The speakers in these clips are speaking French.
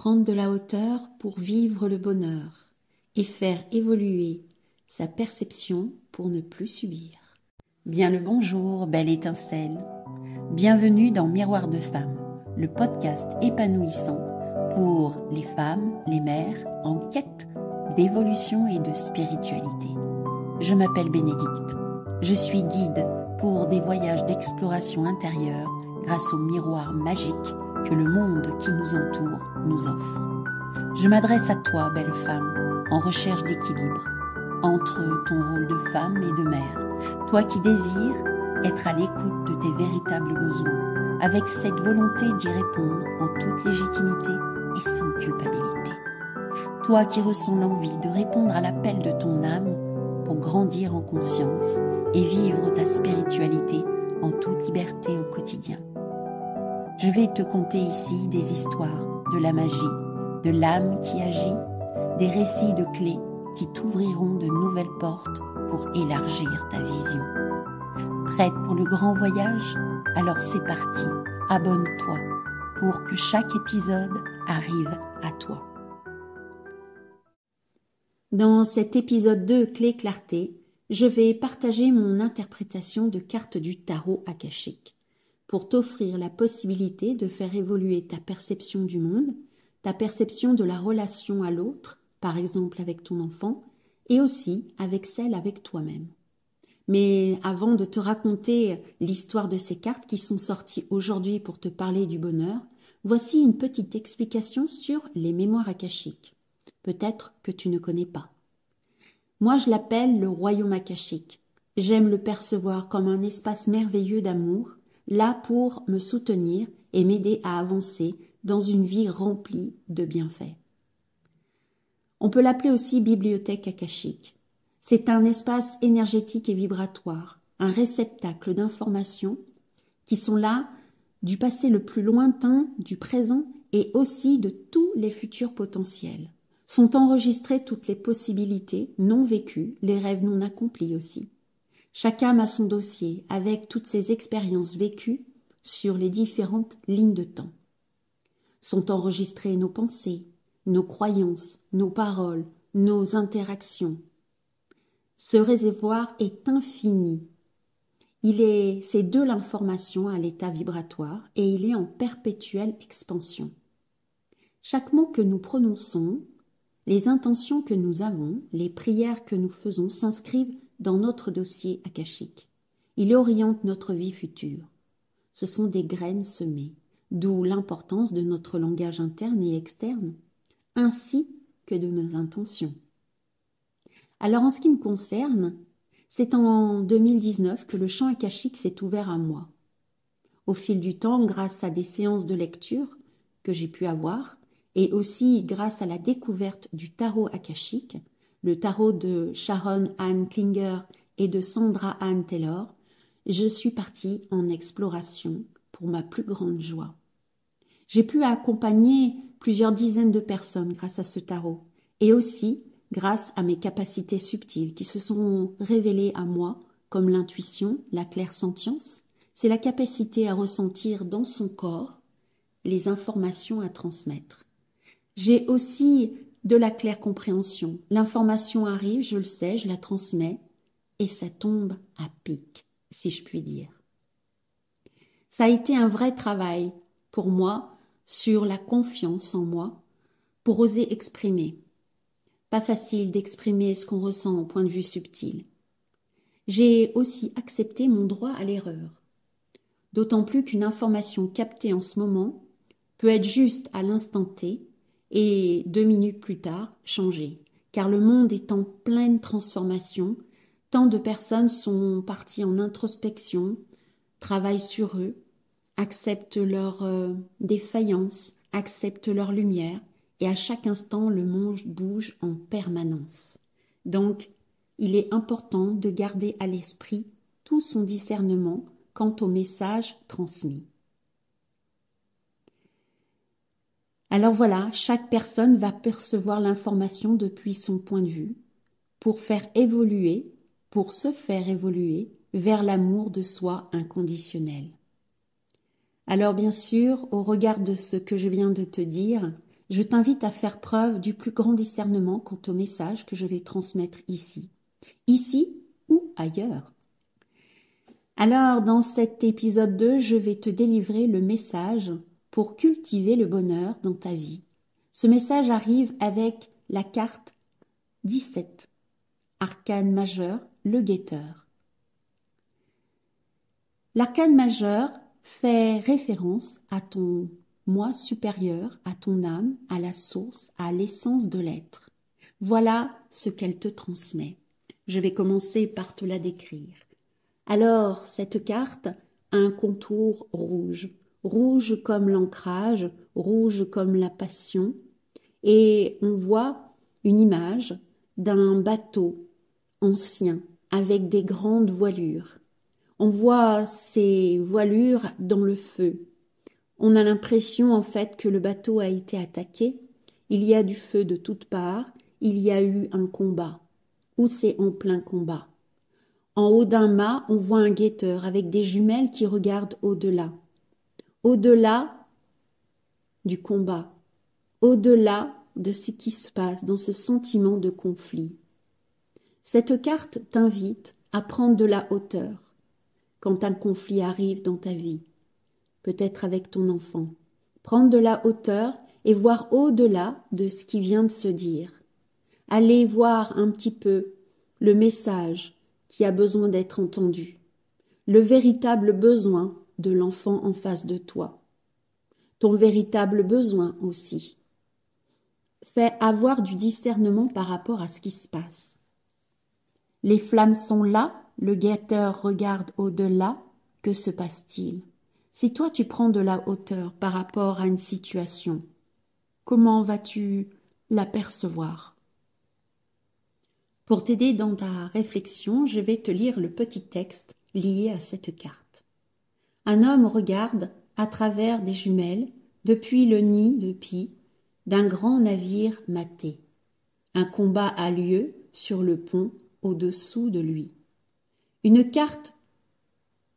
prendre de la hauteur pour vivre le bonheur et faire évoluer sa perception pour ne plus subir. Bien le bonjour, belle étincelle. Bienvenue dans Miroir de Femme, le podcast épanouissant pour les femmes, les mères en quête d'évolution et de spiritualité. Je m'appelle Bénédicte. Je suis guide pour des voyages d'exploration intérieure grâce au miroir magique que le monde qui nous entoure nous offre. Je m'adresse à toi, belle femme, en recherche d'équilibre entre ton rôle de femme et de mère, toi qui désires être à l'écoute de tes véritables besoins, avec cette volonté d'y répondre en toute légitimité et sans culpabilité. Toi qui ressens l'envie de répondre à l'appel de ton âme pour grandir en conscience et vivre ta spiritualité en toute liberté au quotidien. Je vais te conter ici des histoires de la magie, de l'âme qui agit, des récits de clés qui t'ouvriront de nouvelles portes pour élargir ta vision. Prête pour le grand voyage? Alors c'est parti, abonne-toi pour que chaque épisode arrive à toi. Dans cet épisode 2 Clé Clarté, je vais partager mon interprétation de cartes du tarot akashique pour t'offrir la possibilité de faire évoluer ta perception du monde, ta perception de la relation à l'autre, par exemple avec ton enfant, et aussi avec celle avec toi-même. Mais avant de te raconter l'histoire de ces cartes qui sont sorties aujourd'hui pour te parler du bonheur, voici une petite explication sur les mémoires akashiques. Peut-être que tu ne connais pas. Moi, je l'appelle le royaume akashique. J'aime le percevoir comme un espace merveilleux d'amour, là pour me soutenir et m'aider à avancer dans une vie remplie de bienfaits. On peut l'appeler aussi bibliothèque akashique. C'est un espace énergétique et vibratoire, un réceptacle d'informations qui sont là du passé le plus lointain, du présent et aussi de tous les futurs potentiels. Sont enregistrées toutes les possibilités non vécues, les rêves non accomplis aussi. Chaque âme a son dossier avec toutes ses expériences vécues sur les différentes lignes de temps. Sont enregistrées nos pensées, nos croyances, nos paroles, nos interactions. Ce réservoir est infini. C'est de l'information à l'état vibratoire et il est en perpétuelle expansion. Chaque mot que nous prononçons, les intentions que nous avons, les prières que nous faisons s'inscrivent dans notre dossier akashique. Il oriente notre vie future. Ce sont des graines semées, d'où l'importance de notre langage interne et externe, ainsi que de nos intentions. Alors en ce qui me concerne, c'est en 2019 que le champ akashique s'est ouvert à moi. Au fil du temps, grâce à des séances de lecture que j'ai pu avoir, et aussi grâce à la découverte du tarot akashique, le tarot de Sharon Ann Klinger et de Sandra Ann Taylor, je suis partie en exploration pour ma plus grande joie. J'ai pu accompagner plusieurs dizaines de personnes grâce à ce tarot et aussi grâce à mes capacités subtiles qui se sont révélées à moi comme l'intuition, la clairsentience, c'est la capacité à ressentir dans son corps les informations à transmettre. J'ai aussi de la claire compréhension. L'information arrive, je le sais, je la transmets et ça tombe à pic, si je puis dire. Ça a été un vrai travail pour moi sur la confiance en moi pour oser exprimer. Pas facile d'exprimer ce qu'on ressent au point de vue subtil. J'ai aussi accepté mon droit à l'erreur. D'autant plus qu'une information captée en ce moment peut être juste à l'instant T et 2 minutes plus tard changer, car le monde est en pleine transformation, tant de personnes sont parties en introspection, travaillent sur eux, acceptent leurs défaillances, acceptent leur lumière, et à chaque instant le monde bouge en permanence. Donc, il est important de garder à l'esprit tout son discernement quant au message transmis. Alors voilà, chaque personne va percevoir l'information depuis son point de vue pour se faire évoluer vers l'amour de soi inconditionnel. Alors bien sûr, au regard de ce que je viens de te dire, Je t'invite à faire preuve du plus grand discernement quant au message que je vais transmettre ici. Ici ou ailleurs. Alors, dans cet épisode 2, je vais te délivrer le message pour cultiver le bonheur dans ta vie. Ce message arrive avec la carte 17, arcane majeur, le guetteur. L'arcane majeur fait référence à ton moi supérieur, à ton âme, à la source, à l'essence de l'être. Voilà ce qu'elle te transmet. Je vais commencer par te la décrire. Alors, cette carte a un contour rouge, rouge comme l'ancrage, rouge comme la passion, et on voit une image d'un bateau ancien avec des grandes voilures. On voit ces voilures dans le feu. On a l'impression en fait que le bateau a été attaqué. Il y a du feu de toutes parts. Il y a eu un combat. Ou c'est en plein combat. En haut d'un mât, on voit un guetteur avec des jumelles qui regardent au-delà. Au-delà du combat. Au-delà de ce qui se passe dans ce sentiment de conflit. Cette carte t'invite à prendre de la hauteur quand un conflit arrive dans ta vie, peut-être avec ton enfant. Prendre de la hauteur et voir au-delà de ce qui vient de se dire. Aller voir un petit peu le message qui a besoin d'être entendu, le véritable besoin de l'enfant en face de toi, ton véritable besoin aussi. Fais avoir du discernement par rapport à ce qui se passe. Les flammes sont là, le guetteur regarde au-delà, que se passe-t-il? Si toi tu prends de la hauteur par rapport à une situation, comment vas-tu l'apercevoir? Pour t'aider dans ta réflexion, je vais te lire le petit texte lié à cette carte. Un homme regarde à travers des jumelles depuis le nid de pie d'un grand navire mâté. Un combat a lieu sur le pont au-dessous de lui. Une carte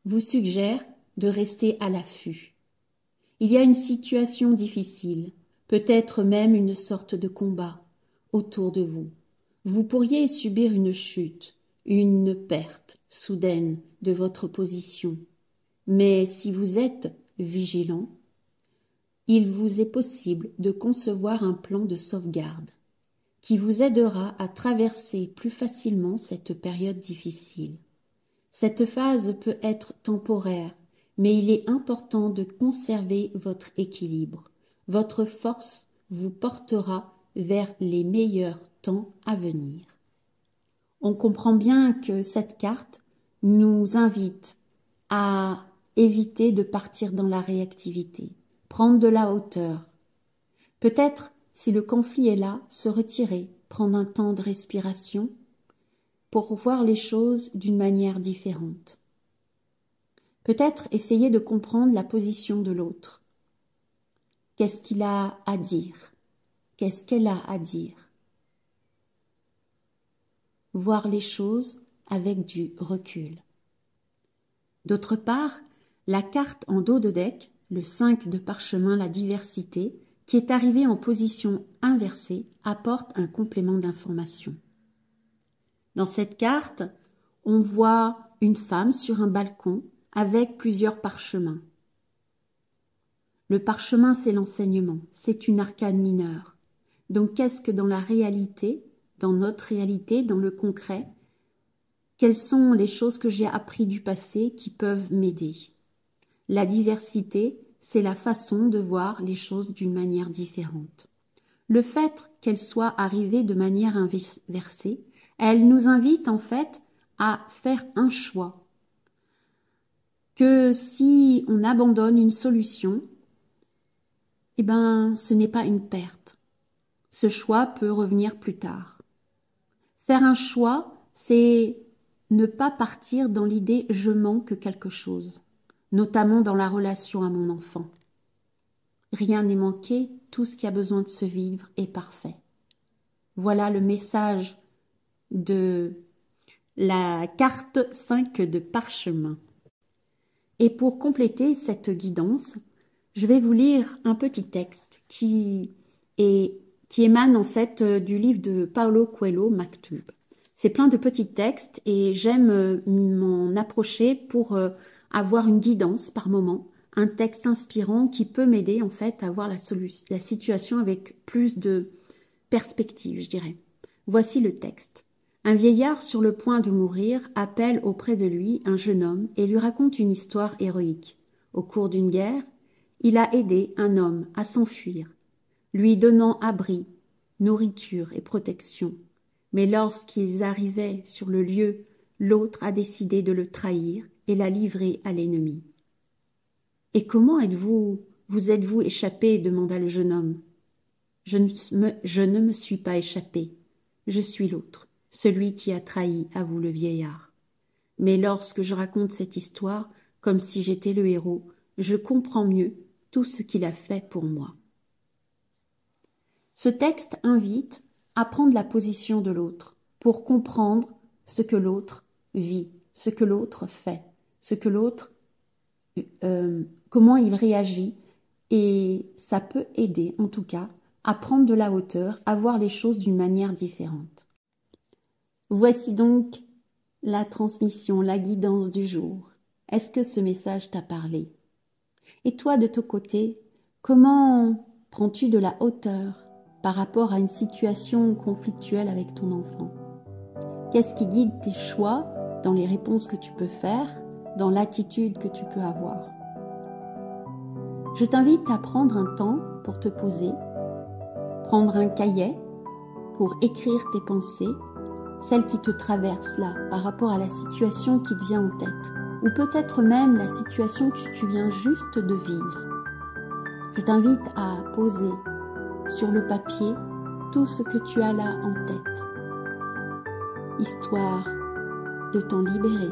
vous suggère de rester à l'affût. Il y a une situation difficile, peut-être même une sorte de combat autour de vous. Vous pourriez subir une chute, une perte soudaine de votre position. Mais si vous êtes vigilant, il vous est possible de concevoir un plan de sauvegarde qui vous aidera à traverser plus facilement cette période difficile. Cette phase peut être temporaire, mais il est important de conserver votre équilibre. Votre force vous portera vers les meilleurs temps à venir. On comprend bien que cette carte nous invite à éviter de partir dans la réactivité, prendre de la hauteur. Peut-être, si le conflit est là, se retirer, prendre un temps de respiration pour voir les choses d'une manière différente. Peut-être essayer de comprendre la position de l'autre. Qu'est-ce qu'il a à dire? Qu'est-ce qu'elle a à dire? Voir les choses avec du recul. D'autre part, la carte en dos de deck, le 5 de parchemin, la diversité, qui est arrivée en position inversée, apporte un complément d'information. Dans cette carte, on voit une femme sur un balcon avec plusieurs parchemins. Le parchemin, c'est l'enseignement, c'est une arcane mineure. Donc, qu'est-ce que dans la réalité, dans notre réalité, dans le concret, quelles sont les choses que j'ai apprises du passé qui peuvent m'aider? La diversité, c'est la façon de voir les choses d'une manière différente. Le fait qu'elle soit arrivée de manière inversée, elle nous invite en fait à faire un choix. Que si on abandonne une solution, eh ben, ce n'est pas une perte. Ce choix peut revenir plus tard. Faire un choix, c'est ne pas partir dans l'idée « je manque quelque chose », notamment dans la relation à mon enfant. Rien n'est manqué, tout ce qui a besoin de se vivre est parfait. Voilà le message de la carte 5 de parchemin. Et pour compléter cette guidance, je vais vous lire un petit texte qui et qui émane en fait du livre de Paulo Coelho, Maktub. C'est plein de petits textes et j'aime m'en approcher pour avoir une guidance par moment, un texte inspirant qui peut m'aider en fait à voir la situation avec plus de perspective, je dirais. Voici le texte. Un vieillard sur le point de mourir appelle auprès de lui un jeune homme et lui raconte une histoire héroïque. Au cours d'une guerre, il a aidé un homme à s'enfuir, lui donnant abri, nourriture et protection. Mais lorsqu'ils arrivaient sur le lieu, l'autre a décidé de le trahir et l'a livré à l'ennemi. « Et comment vous êtes-vous échappé » demanda le jeune homme. « Je ne me suis pas échappé. Je suis l'autre, celui qui a trahi, avoue le vieillard. Mais lorsque je raconte cette histoire, comme si j'étais le héros, je comprends mieux tout ce qu'il a fait pour moi. » Ce texte invite à prendre la position de l'autre pour comprendre ce que l'autre vit, ce que l'autre fait, ce que l'autre, comment il réagit, et ça peut aider en tout cas à prendre de la hauteur, à voir les choses d'une manière différente. Voici donc la transmission, la guidance du jour. Est-ce que ce message t'a parlé? Et toi, de ton côté, comment prends-tu de la hauteur par rapport à une situation conflictuelle avec ton enfant? Qu'est-ce qui guide tes choix dans les réponses que tu peux faire, dans l'attitude que tu peux avoir? Je t'invite à prendre un temps pour te poser, prendre un cahier pour écrire tes pensées, celles qui te traversent là par rapport à la situation qui te vient en tête, ou peut-être même la situation que tu viens juste de vivre. Je t'invite à poser sur le papier tout ce que tu as là en tête, histoire de t'en libérer.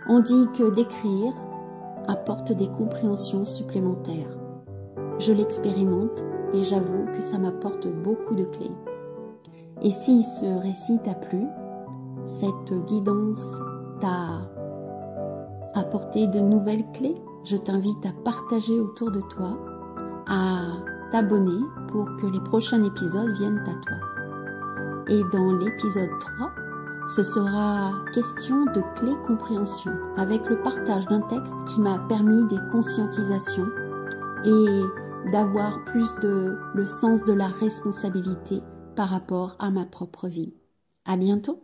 On dit que d'écrire apporte des compréhensions supplémentaires. Je l'expérimente et j'avoue que ça m'apporte beaucoup de clés. Et si ce récit t'a plu, cette guidance t'a apporté de nouvelles clés, je t'invite à partager autour de toi, à t'abonner pour que les prochains épisodes viennent à toi. Et dans l'épisode 3, ce sera question de clés compréhension, avec le partage d'un texte qui m'a permis des conscientisations et d'avoir plus le sens de la responsabilité par rapport à ma propre vie. À bientôt!